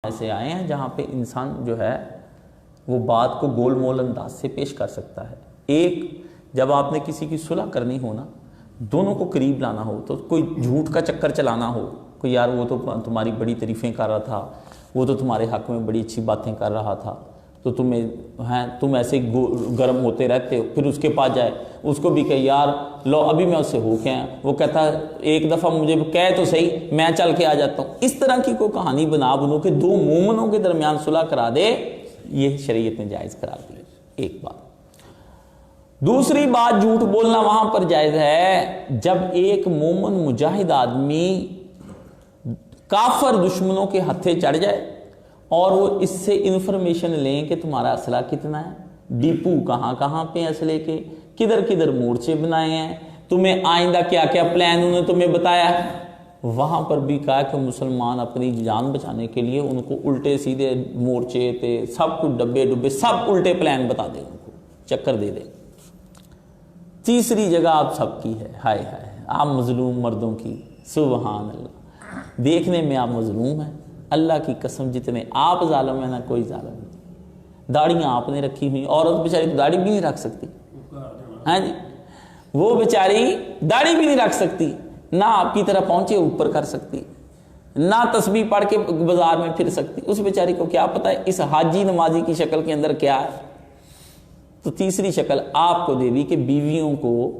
ایسے آئے ہیں جہاں پہ انسان جو ہے وہ بات کو گول مول انداز سے پیش کر سکتا ہے۔ ایک، جب آپ نے کسی کی صلح کرنی ہو نا، دونوں کو قریب لانا ہو، تو کوئی جھوٹ کا چکر چلانا ہو، کوئی یار وہ تو تمہاری بڑی تعریفیں کر رہا تھا، وہ تو تمہارے حق میں بڑی اچھی باتیں کر رہا تھا، تو تم ایسے گرم ہوتے رہتے ہو، پھر اس کے پاس جائے اس کو بھی کہ یار لو ابھی میں اس سے ہو کے آیا، وہ کہتا ہے ایک دفعہ مجھے کہے تو صحیح، میں چل کے آ جاتا ہوں۔ اس طرح کی کوئی کہانی بنو کہ دو مومنوں کے درمیان صلح کرا دے، یہ شریعت نے جائز قرار دی۔ ایک بات۔ دوسری بات، جھوٹ بولنا وہاں پر جائز ہے جب ایک مومن مجاہد آدمی کافر دشمنوں کے ہتھے چڑھ جائے اور وہ اس سے انفارمیشن لیں کہ تمہارا اسلحہ کتنا ہے، ڈیپو کہاں کہاں پہ اسلحے کے، کدھر کدھر مورچے بنائے ہیں، تمہیں آئندہ کیا کیا پلان انہوں نے تمہیں بتایا ہے۔ وہاں پر بھی کہا کہ مسلمان اپنی جان بچانے کے لیے ان کو الٹے سیدھے مورچے تھے، سب کچھ ڈبے سب الٹے پلان بتا دیں، ان کو چکر دے دیں۔ تیسری جگہ آپ سب کی ہے، ہائے ہائے، آپ مظلوم مردوں کی، سبحان اللہ، دیکھنے میں آپ مظلوم ہیں، اللہ کی قسم جتنے آپ ظالم ہیں نا کوئی ظالم نہیں۔ داڑیاں آپ نے رکھی ہوئی، عورت بیچاری تو داڑھی بھی نہیں رکھ سکتی، ہاں جی، وہ بیچاری داڑھی بھی نہیں رکھ سکتی، نہ آپ کی طرح پہنچے اوپر کر سکتی، نہ تسبیح پڑھ کے بازار میں پھر سکتی۔ اس بیچاری کو کیا پتہ ہے اس حاجی نمازی کی شکل کے اندر کیا ہے۔ تو تیسری شکل آپ کو دے دی کہ بیویوں کو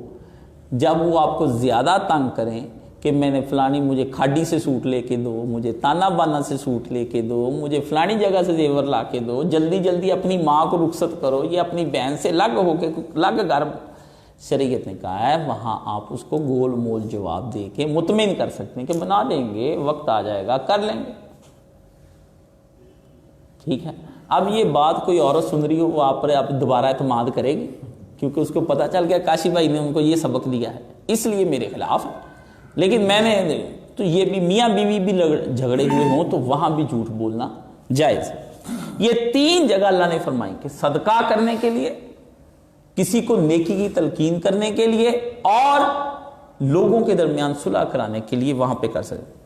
جب وہ آپ کو زیادہ تنگ کریں کہ میں نے فلانی مجھے کھاڈی سے سوٹ لے کے دو، مجھے تانا بانا سے سوٹ لے کے دو، مجھے فلانی جگہ سے زیور لا کے دو، جلدی جلدی اپنی ماں کو رخصت کرو، یہ اپنی بہن سے لگ ہو کے لگ گھر، شریعت نے کہا ہے وہاں آپ اس کو گول مول جواب دے کے مطمئن کر سکتے ہیں کہ بنا دیں گے، وقت آ جائے گا کر لیں گے، ٹھیک ہے۔ اب یہ بات کوئی عورت سن رہی ہو، وہ آپ پر آپ دوبارہ اعتماد کرے گی، کیونکہ اس کو پتہ چل گیا کاشی بھائی نے ان کو یہ سبق دیا ہے، اس لیے میرے خلاف ہے۔ لیکن میں نے تو یہ بھی میاں بیوی بھی جھگڑے ہوئے ہوں تو وہاں بھی جھوٹ بولنا جائز ہے۔ یہ تین جگہ اللہ نے فرمائی کہ صدقہ کرنے کے لیے، کسی کو نیکی کی تلقین کرنے کے لیے، اور لوگوں کے درمیان صلح کرانے کے لیے وہاں پہ کر سکتے۔